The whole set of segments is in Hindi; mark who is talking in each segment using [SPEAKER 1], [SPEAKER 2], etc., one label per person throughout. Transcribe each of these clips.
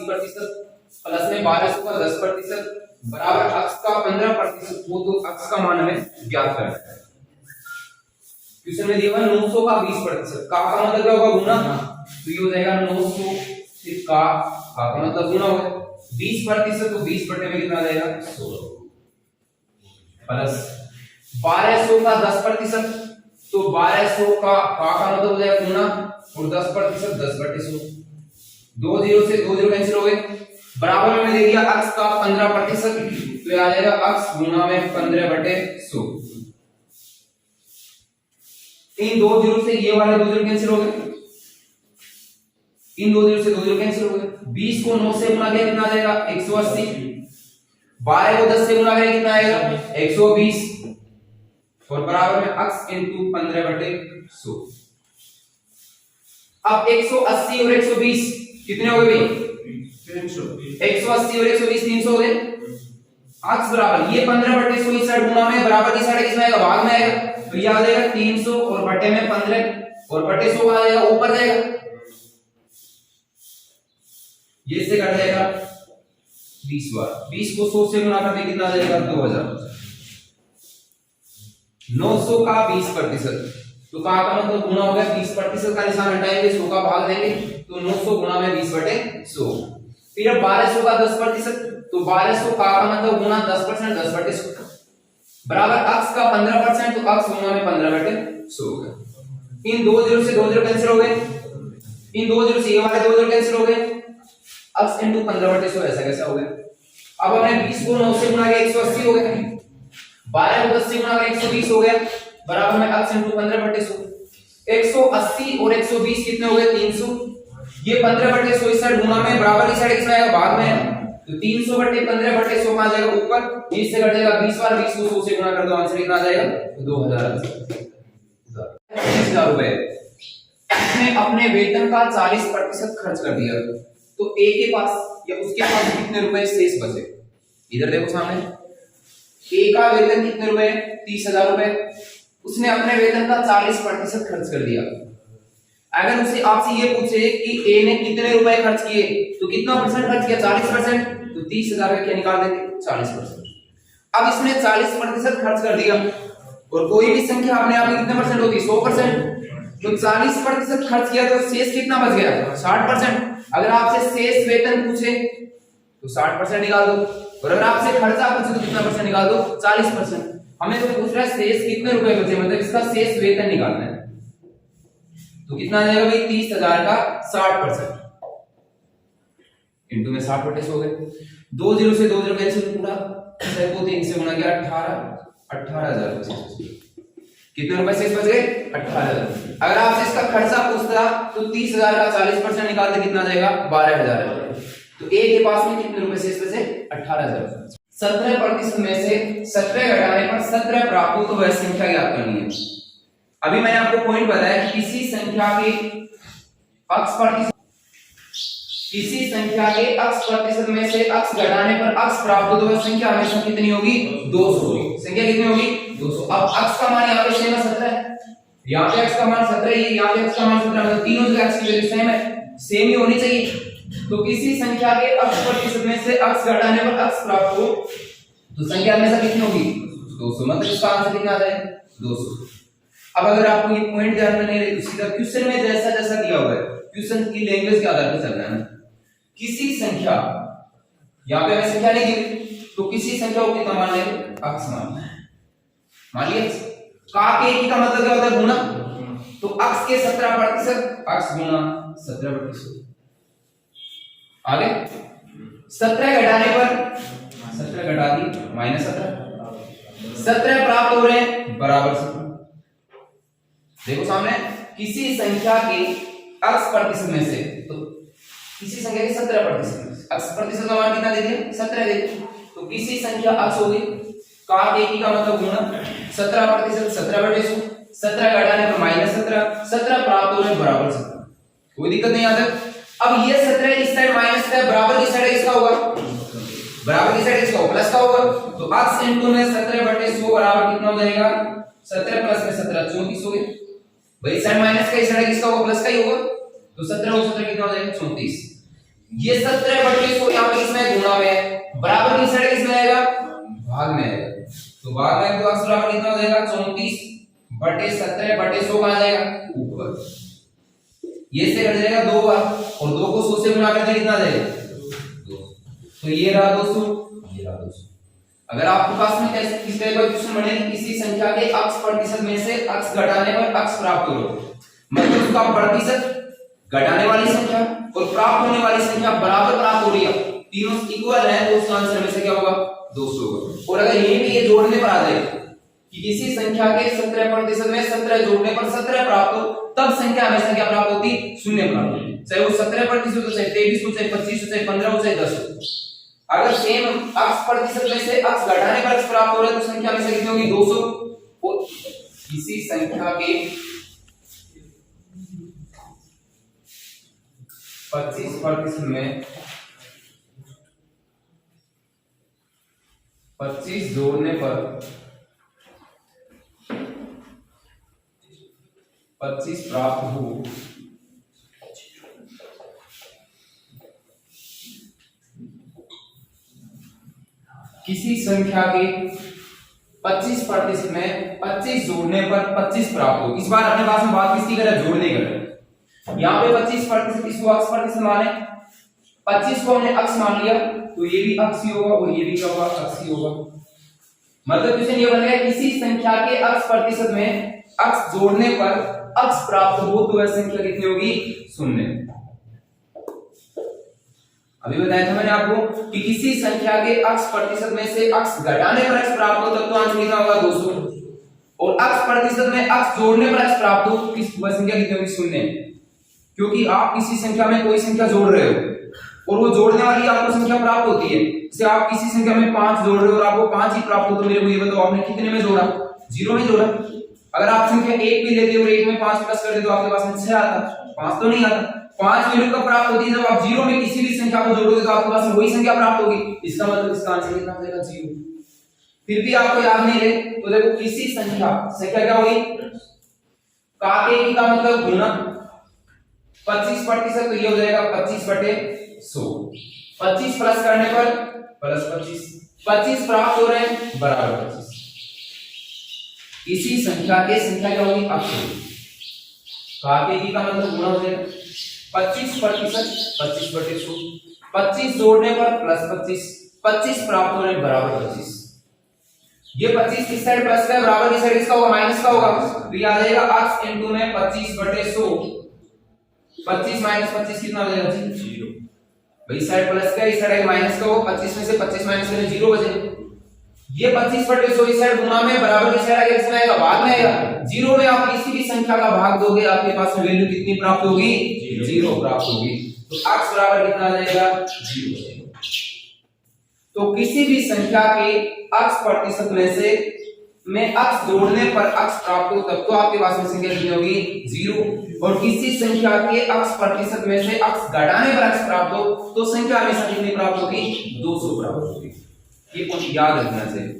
[SPEAKER 1] 20% प्लस में 1200 का 10% बराबर अक्ष का 15%। वो तो अक्ष का मान हमें ज्ञात करना है। क्वेश्चन में दिया 900 का 20%, का मतलब क्या होगा? गुना। तो ये हो जाएगा 900 से का मतलब गुना होगा 20%, तो 20 बटे में कितना आ जाएगा? 16 प्लस 1200 का 10%, तो 1200 का मतलब हो जाएगा गुना और 10% 10 बटे 100। 2 0 से 2 0 कैंसिल हो गए। बराबर में दे दिया अक्ष का 15%, तो ये आ जाएगा अक्ष गुना में 15 बटे 100। इन 2 0 से ये वाले 2 0 कैंसिल हो गए। इन 2 0 से 2 0 कैंसिल हो गए। 20 को 9 से गुना किया कितना आ जाएगा? 180। 12 को 10 से गुना किया कितना आएगा? 120 और बराबर में अक्ष इनटू 15 बटे 100। अब 180 और 120 कितने हो गए भाई? 180 और 120 300 हो गए। अक्ष बराबर ये 15 बटे 100 इस साइड गुना में, बराबर की साइड किसमें आएगा? भाग में आएगा। तो ये आ जाएगा 300 और बटे में 15 और बटे 100 आ जाएगा ऊपर जाएगा। ये से कट जाएगा 20 बार। 20 को 100 से गुना करने कितना आ जाएगा? 2000। 900 का 20%, तो का मतलब गुना हो गया 20% का निशान हटाएंगे, 100 का भाग देंगे, तो 900 गुना में 20 बटे 100। फिर 1200 का 10%, तो 1200 का मतलब गुना 10% 10 बटे 100 बराबर अक्ष का 15%, तो अक्ष गुना में 15 बटे 100 हो गया। इन 2 0 से 2 0 कैंसिल हो गए। इन 2 0 से ये वाले 2 0 कैंसिल हो गए। अक्ष इनटू 15 बटे 100 ऐसा कैसा हो गया। अब हमने 20 को 9 से गुना किया 180 हो गया। 12 को 10 से गुना किया 120 हो गया। बराबर में अक्ष इनटू 15 बटे 100। 180 और 120 कितने हो गए? 300। ये 15 बटे 100 इस साइड गुना में, बराबर की साइड किसमें आएगा? भाग में। तो 300 बटे 15 बटे 100 आ जाएगा ऊपर। इससे कट जाएगा 20 बार। 20 को 100 से गुना कर दो, आंसर कितना आ जाएगा? 2000 रुपए। इसने अपने वेतन का 40% खर्च कर दिया, तो ए के पास या उसके पास कितने रुपए शेष बचे? इधर देखो सामने, ए का वेतन कितने रुपए? 30,000 रुपए। उसने अपने वेतन का 40% खर्च कर दिया। अगर उसे आपसे ये पूछे कि ए ने कितने रुपए खर्च किए, तो कितना परसेंट खर्च किया? 40%, तो 30,000 का क्या निकाल देंगे? 40%। अब इसने 40% खर्च कर दिया, और कोई भी संख्या अपने आप में कितने परसेंट होती है? 100%। तो 40% खर्च किया तो शेष कितना बच गया? 60%। अगर आपसे शेष वेतन पूछे तो 60% निकाल दो, और अगर आपसे खर्चा पूछे तो कितना परसेंट निकाल दो? 40%। हमें तो पूछ रहा है शेष कितने रुपए बचे, मतलब इसका शेष वेतन निकालना है। तो कितना आ जाएगा भाई? 30,000 का 60% इनटू में 60 बटे 100 हो गए। 2 0 से 2 0 कैंसिल, पूरा 6 को 3 से गुना किया 18,000 कितने रुपए शेष बच गए? 18,000। अगर आपसे इसका खर्चा पूछता तो 30,000 का 40% निकाल दे कितना आ जाएगा? 12,000। तो ए के पास में कितने रुपए शेष बचे? 18,000। 17% में से 17 घटाने पर 17 प्राप्त हो, तो वह संख्या ज्ञात करनी है। अभी मैंने आपको पॉइंट बताया कि किसी संख्या के अक्ष प्रतिशत में से अक्ष घटाने पर अक्ष प्राप्त हो, तो वह संख्या हमेशा कितनी होगी? 200 होगी। संख्या कितनी होगी? 200। अब अक्ष का मान यहाँ पे सेम है 17, यहाँ पे अक्ष का मान 17 है, यहाँ पे अक्ष का मान 17, मतलब तीनों जगह अक्ष की वैल्यू सेम है, सेम ही होनी चाहिए। तो किसी संख्या के अक्ष प्रतिशत में से अक्ष घटाने पर अक्ष प्राप्त हो, तो संख्या हमेशा कितनी होगी? 200। मतलब इसका आंसर कितना आ जाएगा? 200। अब अगर आपको ये पॉइंट ध्यान में नहीं रहे तो सीधा क्वेश्चन में जैसा जैसा दिया हुआ है, क्वेश्चन की लैंग्वेज के आधार पर चलना है। किसी संख्या, यहाँ पे हमें संख्या नहीं दी, तो किसी संख्या को कितना मान लेंगे? अक्ष मान लिया। का के का मतलब क्या होता है? गुना। तो अक्ष के 17%, अक्ष गुना 17%। आगे 17 घटाने पर 17 घटा दी -17, 17 प्राप्त हो रहे हैं बराबर 17। देखो सामने, किसी संख्या के अक्ष प्रतिशत में से, तो किसी संख्या के 17%, अक्ष प्रतिशत का मान कितना दे दिया? 17 दे दिया। तो किसी संख्या अक्ष होगी, का मतलब गुना 17%, 17 बटे 100, 17 घटाने पर -17, 17 प्राप्त हो रहे बराबर 17। कोई दिक्कत नहीं आता। अब ये 17 इस साइड माइनस का, बराबर की साइड इसका होगा, बराबर की साइड इसका होगा, प्लस का होगा। तो अक्ष इनटू में 17 बटे 100 बराबर कितना हो जाएगा? 17 प्लस में 17 34 हो गए भाई। साइड माइनस का, इस साइड किसका होगा? प्लस का ही होगा। तो 17 और 17 कितना हो जाएगा? 34। ये 17/100 यहाँ पे किसमें गुणा में है, बराबर की साइड किसमें आएगा, भाग में आएगा। तो भाग में तो अक्स बराबर कितना हो जाएगा 34/17/100 कहां जाएगा ऊपर, ये से कट जाएगा 2 बार और 2 को 100 से गुणा करते कितना जाएगा 2। तो ये रहा 200, ये रहा 200। अगर आपके पास में कैसे किस तरह का क्वेश्चन बने, किसी संख्या के अक्स प्रतिशत में से अक्स घटाने पर अक्स प्राप्त करो, मतलब उसका प्रतिशत घटाने वाली संख्या और प्राप्त होने वाली संख्या बराबर प्राप्त हो रही है, तीनों इक्वल है, तो उसका आंसर में से क्या होगा 200 होगा। और अगर यही भी ये जोड़ने पर आ जाए कि किसी संख्या के 17% में 17 जोड़ने पर 17 प्राप्त हो, तब संख्या हमेशा क्या प्राप्त होती, शून्य प्राप्त होती, चाहे वो 17% हो, चाहे 23 हो, चाहे 25 हो, चाहे 15 हो, चाहे 10 हो। अगर सेम अक्स प्रतिशत में से अक्स घटाने पर अक्स प्राप्त हो रहा है तो संख्या हमेशा कितनी होगी 200। और किसी संख्या के 25% में 25 जोड़ने पर 25 प्राप्त हो, किसी संख्या के 25% में 25 जोड़ने पर 25 प्राप्त हो। इस बार अपने पास में बात किसकी करें, जोड़ने की करें। यहाँ पे 25% इसको अक्स प्रतिशत माने, 25 को हमने अक्स मान लिया तो ये भी अक्स ही होगा और ये भी क्या होगा अक्स ही होगा। मतलब क्वेश्चन ये बन गया किसी संख्या के अक्स प्रतिशत में अक्स जोड़ने पर अक्स प्राप्त हो तो वह संख्या कितनी होगी, शून्य। अभी बताया था मैंने आपको कि किसी संख्या के अक्स प्रतिशत में से अक्स घटाने पर अक्स प्राप्त हो तब तो आंसर कितना होगा 200, और अक्स प्रतिशत में अक्स जोड़ने पर अक्स प्राप्त हो किस वह संख्या कितनी होगी, शून्य। क्योंकि आप किसी संख्या में कोई संख्या जोड़ रहे हो और वो जोड़ने वाली आपको संख्या प्राप्त होती है, जैसे आप किसी संख्या में 5 जोड़ रहे हो और आपको 5 ही प्राप्त हो, तो मेरे को ये बताओ आपने कितने में जोड़ा, 0 में जोड़ा। अगर आप संख्या 1 भी लेते हो और 1 में 5 प्लस कर दे तो आपके पास में 6 आता, 5 तो नहीं आता। 5 वैल्यू कब प्राप्त होती है, जब आप 0 में किसी भी संख्या को जोड़ोगे तो आपके पास में वही संख्या प्राप्त होगी, इसका मतलब इसका आंसर कितना हो जाएगा 0। फिर भी आपको याद नहीं रहे तो देखो किसी संख्या क्या होगी, काके की का मतलब गुना 25%, तो ये हो जाएगा 25/100। 25 प्लस करने पर प्लस 25 प्राप्त हो रहे हैं बराबर 25। इसी संख्या के संख्या क्या होगी अक्स, काके की का मतलब गुना हो जाएगा 25% 25/100, 25 जोड़ने पर प्लस 25 प्राप्त हो रहे हैं बराबर 25। ये 25 किस साइड प्लस का है, बराबर की साइड इसका होगा माइनस का होगा, तो ये आ जाएगा अक्स इनटू में 25/100। 25 माइनस 25 कितना हो जाएगा 0। भाई साइड प्लस का इस साइड माइनस का होगा, 25 में से 25 माइनस करें 0 बचेगा। ये 25/100 इस साइड गुना में, बराबर की साइड आगे किसमें आएगा, भाग में आएगा। 0 में आप किसी भी संख्या का भाग दोगे आपके पास में वैल्यू कितनी प्राप्त होगी, 0 प्राप्त होगी। तो x बराबर कितना आ जाएगा 0। तो किसी भी संख्या के x प्रतिशत में से में x जोड़ने पर x प्राप्त हो तब तो आपके पास में संख्या कितनी होगी 0, और किसी संख्या के x प्रतिशत में से x घटाने पर x प्राप्त हो तो संख्या हमेशा कितनी प्राप्त होगी 200 प्राप्त होगी। ये पॉइंट याद रखना चाहिए।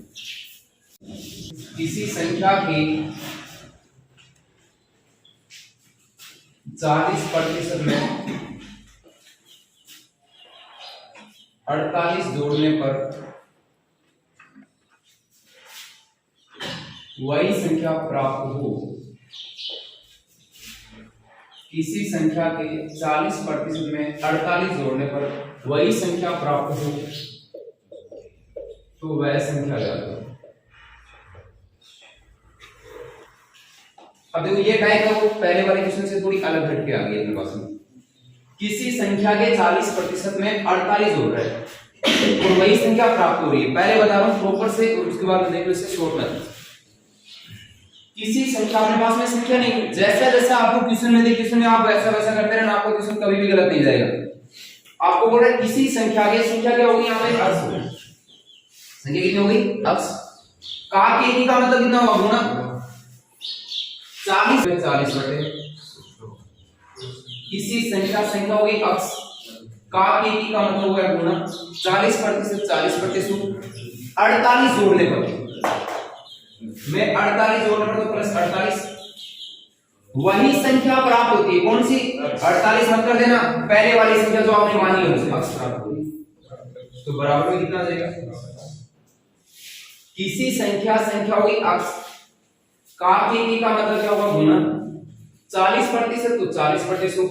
[SPEAKER 1] किसी संख्या के 40% में 48 जोड़ने पर वही संख्या प्राप्त हो। किसी संख्या के 40% में 48 जोड़ने पर वही संख्या प्राप्त हो तो वह संख्या याद करो। अब देखो ये टाइप है वो पहले वाले क्वेश्चन से थोड़ी अलग हट के आ गई अपने पास में। किसी संख्या के 40% में 48 जोड़ रहे हैं और वही संख्या प्राप्त हो रही है। पहले बता रहा हूं प्रॉपर से, उसके बाद देखो इससे शॉर्ट में। किसी संख्या अपने पास में संख्या नहीं, जैसा जैसा आपको क्वेश्चन में दे क्वेश्चन में आप वैसा वैसा करते रहना, आपको क्वेश्चन कभी भी गलत नहीं जाएगा। आपको बोल रहा है किसी संख्या के, संख्या क्या होगी यहाँ पे अक्स होगी। संख्या कितनी होगी अक्स, का के का मतलब कितना होगा गुना 40 में 40 बटे। किसी संख्या होगी अक्स, का के का मतलब होगा गुना 40% 40/100। 48 जोड़ने पर मैं 48 जोड़ने पर तो प्लस 48 वही संख्या प्राप्त होती है। कौन सी? 48 मत कर देना, पहले वाली संख्या जो आपने मानी है उससे अक्स प्राप्त होगी। तो बराबर में कितना आ जाएगा? किसी संख्या होगी अक्स का के का मतलब क्या होगा? गुना 40% तो 40%,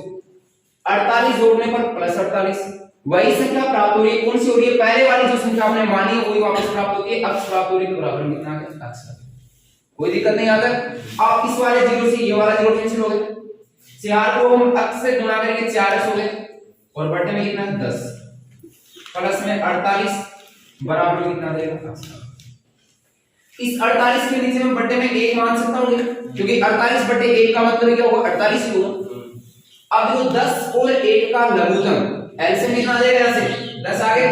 [SPEAKER 1] 48 जोड़ने पर प्लस 48। वही संख्या प्राप्त हो रही है। कौन सी हो रही है? पहले वाली जो संख्या आपने मानी है वही वापस प्राप्त होती है, अक्स प्राप्त हो रही है। तो बराबर में कितना है? अक्स। कोई दिक्कत नहीं आता। आप इस वाले जीरो से ये वाला जीरो कैंसिल हो गया, 4 को हम अक्स से गुना करेंगे 4x हो गए, और बटे में कितना? 10 प्लस में 48 बराबर में कितना देगा? इस 48 के नीचे में बटे में 1 मान सकता हूं, क्योंकि 48 बटे 1 का मतलब क्या होगा? 48 ही होगा। अब जो 10 और 1 का लघुत्तम एलसीएम कितना आ जाएगा? यहां से 10 आ गए,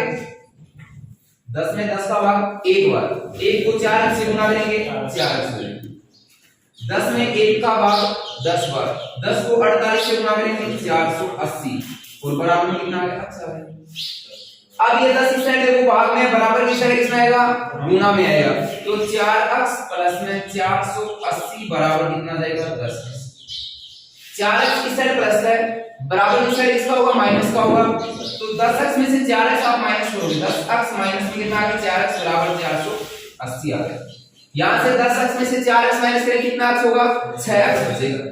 [SPEAKER 1] 10 में 10 का भाग 1 बार, 1 को 4 से गुना करेंगे 4 से, 10 में 1 का भाग 10 बार, 10 को 48 से गुना करेंगे 480, और बराबर में कितना आ गया? अच्छा है। अब ये 10 इस साइड है वो भाग में, बराबर की साइड किसमें आएगा? गुना में आएगा। तो 4x प्लस में 480 बराबर कितना जाएगा? 10। 4x की साइड प्लस है, बराबर की साइड इसका होगा माइनस का होगा। तो 10x में से 4x आप माइनस करोगे, 10x माइनस में कितना आ गया? 4x बराबर 480 आ गया। यहां से 10x में से 4x माइनस करें कितना x होगा? 6x बचेगा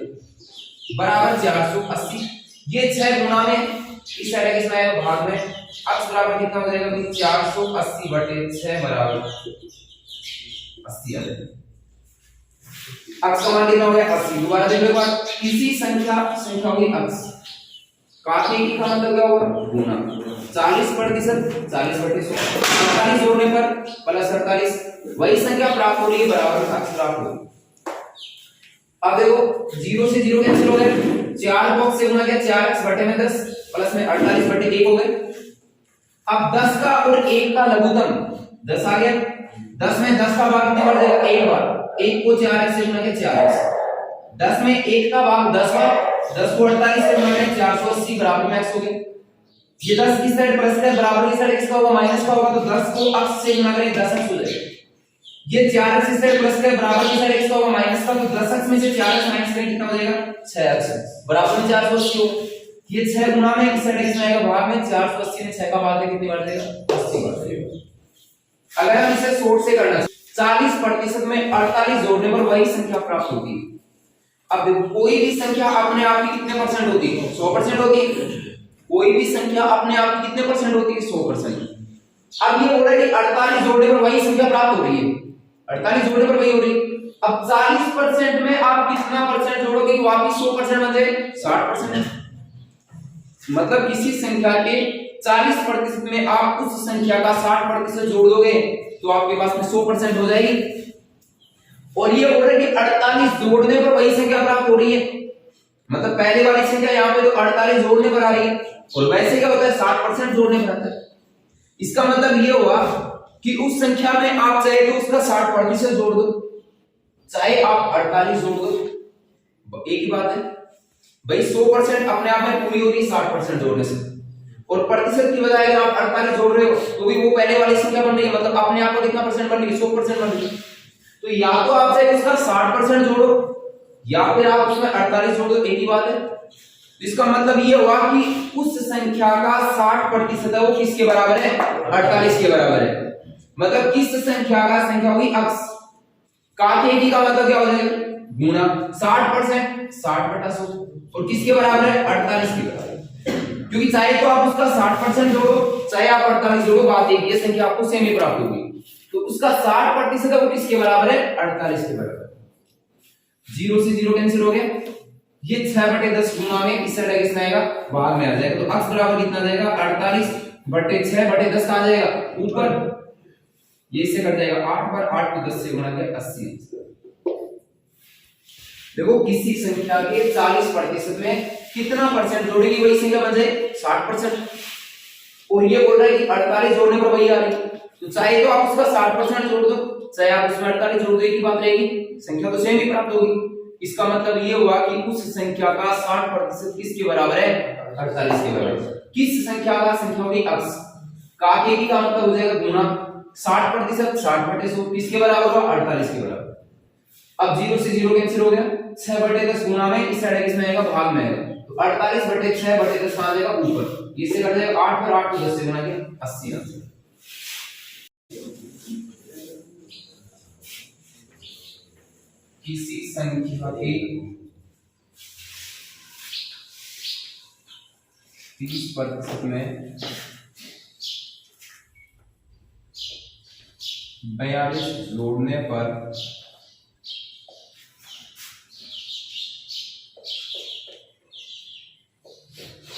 [SPEAKER 1] बराबर 480। ये 6 गुना में इस साइड कितना आएगा? भाग में, x बराबर कितना हो जाएगा? 480 बटे 6 बराबर 80 आ जाएगा। x का मान कितना हो गया? 80। दोबारा देखो एक बार, किसी संख्या होगी x का के का मतलब क्या होगा? गुना 40% 40 बटे 100, 48 जोड़ने पर प्लस 48, वही संख्या प्राप्त हो रही है, बराबर x प्राप्त हो रही है। अब देखो 0 से 0 कैंसिल हो गए, 4 बॉक्स से गुना किया 4x बटे में 10 प्लस में 48 बटे 1 हो गए। अब 10 का और 1 का लघुत्तम 10 आ गया, 10 में 10 का भाग कितने बार जाएगा? 1 बार, 1 को 4x से गुना किया 4x, 10 में 1 का भाग 10 बार, 10 को 48 से गुना किया 480 बराबर में x हो गया। ये 10 की साइड प्लस है, बराबर की साइड किसका होगा? माइनस का होगा। तो 10 को x से गुना करें 10x हो जाएगा। ये 4x की साइड प्लस है, बराबर की साइड किसका होगा? माइनस का। तो 10x में से 4x माइनस करें कितना हो जाएगा? 6x बराबर में 480 हो। ये 6 गुना में इस साइड कितना आएगा? भाग में 480 में 6 का भाग है कितनी बार जाएगा? 80 बार जाएगा। अगर हम इसे शॉर्ट से करना, 40% में 48 जोड़ने पर वही संख्या प्राप्त होती है। अब देखो कोई भी संख्या अपने आप की कितने परसेंट होती है? 100% होती है। कोई भी संख्या अपने आप की कितने परसेंट होती है? 100%। अब ये ऑलरेडी 48 जोड़ने पर वही संख्या प्राप्त हो रही है, 48 जोड़ने पर वही हो रही है। अब 40% में आप कितना परसेंट जोड़ोगे कि वापस 100% बन जाए? 60%। मतलब किसी संख्या के 40% में आप उस संख्या का 60% जोड़ दोगे तो आपके पास में 100% हो जाएगी। और ये ऑलरेडी 48 जोड़ने पर वही संख्या प्राप्त हो रही है, मतलब पहले वाली संख्या यहाँ पे तो 48 जोड़ने पर आ रही है, और वैसे क्या होता है? 60% जोड़ने पर आता है। इसका मतलब ये हुआ कि उस संख्या में आप चाहे तो उसका 60% जोड़ दो, चाहे आप 48 जोड़ दो, एक ही बात है भाई। 100% अपने आप में पूरी होती है 60% जोड़ने से, और प्रतिशत की बजाय अगर आप 48 जोड़ रहे हो तो भी वो पहले वाली संख्या बन रही है, मतलब अपने आप को कितना परसेंट बन रही है? 100% बन रही है। तो या तो आप चाहे उसका 60% जोड़ो या फिर आप उसमें 48 जोड़ दो, एक ही बात है। इसका मतलब ये हुआ कि उस संख्या का 60% है वो किसके बराबर है? 48 के बराबर है। मतलब किस संख्या का संख्या हुई x का के का मतलब क्या हो जाएगा? गुना 60%, 60/100, और किसके बराबर है? 48 के बराबर। क्योंकि चाहे तो आप उसका 60% जोड़ो चाहे आप 48 जोड़ो, बात एक ये संख्या आपको सेम ही प्राप्त होगी। तो उसका 60% है वो किसके बराबर है? 48 के बराबर। 0 से 0 कैंसिल हो गया, ये 6/10 गुना में इस साइड कितना आएगा? भाग में आ जाएगा। तो x बराबर कितना जाएगा? 48/6/10 कहां जाएगा? ऊपर, ये इससे कट जाएगा 8 पर 8 को 10 से गुणा किया 80। देखो किसी संख्या के 40% में कितना परसेंट जोड़ेगी वही संख्या बन जाए 60%, और ये बोल रहा है कि 48 जोड़ने पर वही आ रही है। तो चाहे तो आप उसका 60% जोड़ दो चाहे आप उसमें 48 जोड़ दो, एक ही बात रहेगी, संख्या तो सेम ही प्राप्त होगी। इसका मतलब ये हुआ कि उस संख्या का 60% किसके बराबर है? 48 के बराबर। किस संख्या का संख्या होगी x का के का मतलब हो जाएगा गुना 60%, 60/100 किसके बराबर होगा? 48 के बराबर। अब 0 से 0 कैंसिल हो गया, 6/10 गुना में इस साइड किसमें आएगा, भाग में आएगा, तो 48/6/10 कहां जाएगा, ऊपर। ये से कट जाएगा 8 पर 8 को 10 से गुना किया, 80 आंसर। किसी संख्या के 30% में 42 जोड़ने पर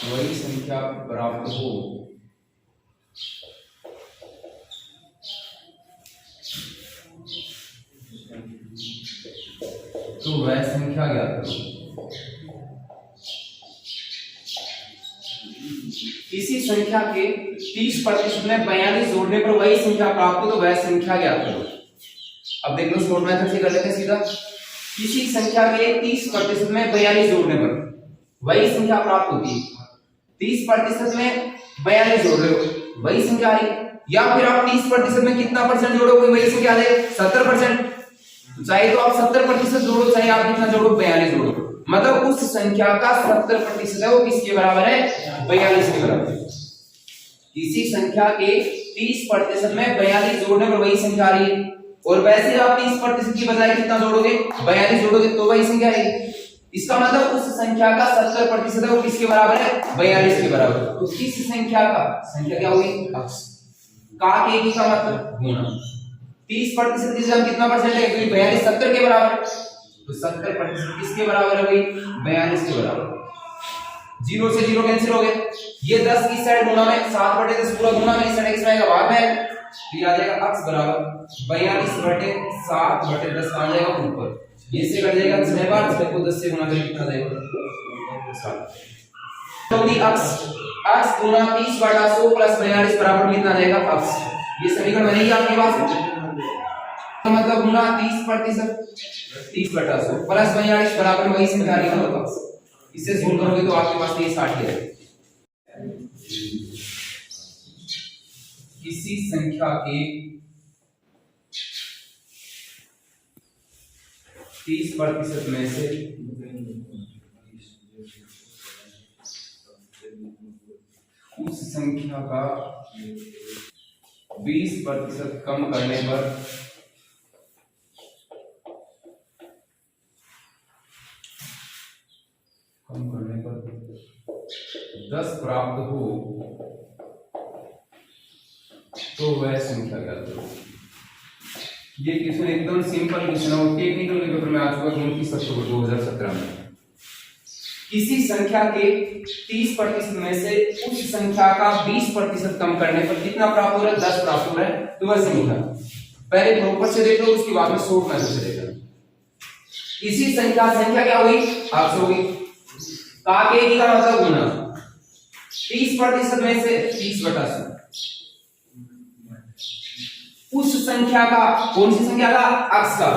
[SPEAKER 1] वही संख्या प्राप्त हो तो वह संख्या ज्ञात करो। किसी संख्या के 30% में 42 जोड़ने पर वही संख्या प्राप्त हो तो वह संख्या ज्ञात करो। अब देख लो, शॉर्ट मेथड से कर लेते हैं सीधा। किसी संख्या के 30% में 42 जोड़ने पर वही संख्या प्राप्त होती है। 30% में 42 जोड़ रहे हो, वही संख्या आ रही, या फिर आप 30% में कितना परसेंट जोड़ोगे वही संख्या आ जाएगी 70%। चाहे तो आप 70% जोड़ो, चाहे आप कितना जोड़ो, 42 जोड़ो, मतलब उस संख्या का 70% है वो किसके बराबर है, 42 के बराबर। किसी संख्या के 30% में 42 जोड़ने पर वही संख्या आ रही है, और वैसे आप 30% की बजाय कितना जोड़ोगे, 42 जोड़ोगे तो वही संख्या आएगी। इसका मतलब उस संख्या का 70% है वो किसके बराबर है, 42 के बराबर। तो किस संख्या का, संख्या क्या होगी, अक्स का के का मतलब गुणा 30% की जगह कितना परसेंट है, क्योंकि 42 70 के बराबर है, तो 70% किसके बराबर है भाई, 42 के बराबर। 0 से 0 कैंसिल हो गए, ये 10 की साइड गुणा में 7/10 पूरा गुणा में इस साइड x आएगा भाग में, तो आ जाएगा x बराबर 42/7/10 आ जाएगा ऊपर। ये से कट जाएगा 6 बार 6 को 10 से गुणा करें कितना जाएगा 7। तो दी x गुणा 30/100 प्लस 42 बराबर कितना जाएगा x। ये समीकरण बनेगी आपके पास, तो मतलब गुणा 30% 30/100 प्लस 42 बराबर वही संख्या आ रही है x। इसे सोल्व करोगे तो आपके पास ये 60 है। किसी संख्या के 30% में से उस संख्या का 20% कम करने पर कम करने पर 10 प्राप्त हो तो वह संख्या ज्ञात करो। ये क्वेश्चन एकदम सिंपल क्वेश्चन है, टेक्निकल के पेपर में आ चुका है 29 अक्टूबर 2017 में। किसी संख्या के 30% में से उस संख्या का 20% कम करने पर कितना प्राप्त हो रहा है, 10 प्राप्त हो रहा है, तो वह संख्या। पहले प्रॉपर से देख लो, उसके बाद में शॉर्ट मेथड से देख लो। किसी संख्या क्या हुई, आपसे होगी का के का मतलब गुना 30% में से 30/100 उस संख्या का, कौन सी संख्या का, x का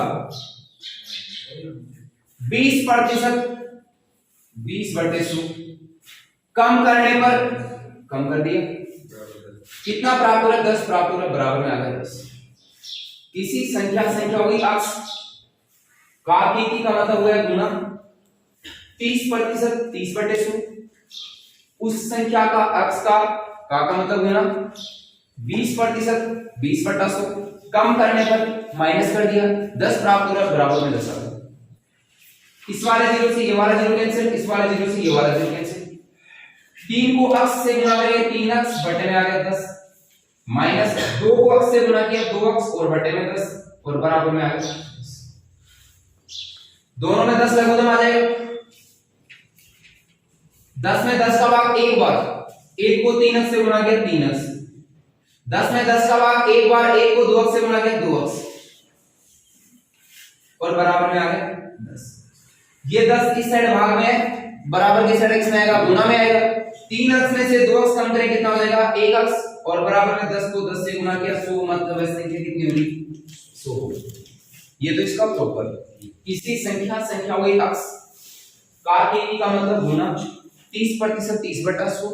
[SPEAKER 1] 20% 20/100 कम करने पर, कम कर दिया, कितना प्राप्त हो रहा है, 10 प्राप्त हो रहा है, बराबर में आ गया 10। किसी संख्या होगी x का के का मतलब हुआ है गुना 30% 30/100 उस संख्या का x का मतलब गुना 20% 20/100 कम करने पर माइनस कर दिया, 10 प्राप्त हो रहा है, बराबर में 10 आ गया। इस वाले 0 से ये वाला 0 कैंसिल, इस वाले 0 से ये वाला 0 कैंसिल। 3 को x से गुणा करेंगे 3x बटे में आ गया 10, माइनस 2 को x से गुणा किया 2x और बटे में 10 और बराबर में आ गया 10। दोनों में 10 लघुत्तम आ जाएगा। 10 में 10 का भाग एक बार, 1 को 3x से गुणा किया 3x। 10 में 10 का भाग एक बार, 1 को 2x से गुणा किया 2x और बराबर में आ गया 10। ये 10 इस साइड भाग में, बराबर की साइड x में आएगा, गुणा में आएगा। 3x में से 2x कम करें कितना हो जाएगा 1x और बराबर में 10 को 10 से गुणा किया 100, मतलब वह संख्या कितनी होगी 100। ये तो इसका प्रॉपर। किसी संख्या हुई x का के का मतलब गुना 30% 30/100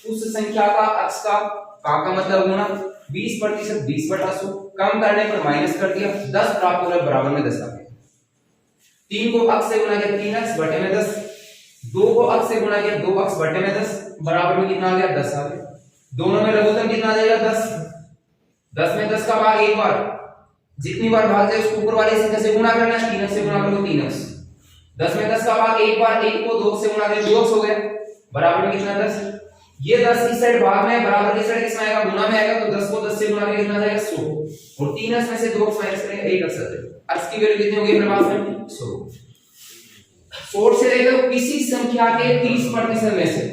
[SPEAKER 1] उस संख्या का x का मतलब गुना 20% 20/100 कम करने पर माइनस कर दिया, 10 प्राप्त हो रहा है, बराबर में 10 आ गया। 3 को x से गुना किया 3x बटे में 10, 2 को x से गुना किया 2x बटे में 10 बराबर में कितना आ गया 10 आ गया। दोनों में लघुत्तम कितना आ जाएगा 10, 10 में 10 का भाग एक बार, जितनी बार भाग जाए उसको ऊपर वाली संख्या से गुना करना है, 3x से गुना करो 3x, 10 में 10 का भाग एक बार, 1 को 2 से गुना करें 2x हो गया बराबर में कितना 10। ये 10 इस साइड भाग में, बराबर की साइड किसमें आएगा गुना में आएगा, तो 10 को 10 से गुना करें कितना आ जाएगा 100, और 3x में से 2x माइनस करेंगे 8x आ जाएगा। x की वैल्यू कितनी होगी अपने पास में 100। सोर्स से देखो किसी संख्या के 30% में से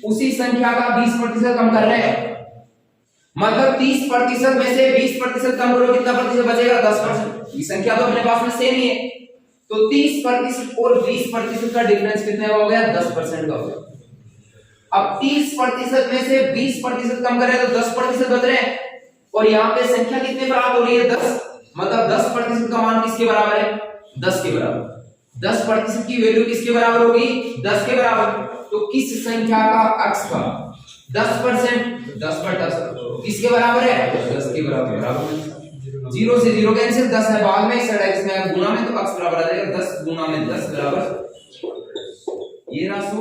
[SPEAKER 1] उसी संख्या का 20% कम कर रहे हैं, मतलब 30% में से 20% कम करो कितना प्रतिशत बचेगा 10%। ये संख्या तो अपने पास में सेम ही है, तो 30% और 20% का डिफरेंस कितना हो गया 10% का हो गया। अब 30% में से 20% कम करें तो 10% बच रहे हैं, और यहाँ पे संख्या कितने प्राप्त हो रही है 10, मतलब 10% का मान किसके बराबर है 10 के बराबर। 10% की वैल्यू किसके बराबर होगी 10 के बराबर। तो किस संख्या का x का 10%, 10 पर 10 किसके बराबर है 10 के बराबर। 0 से 0 कैंसिल, 10 है बाद में, इस साइड x में गुना में, तो x बराबर आ जाएगा 10 गुना में 10 बराबर ये राशि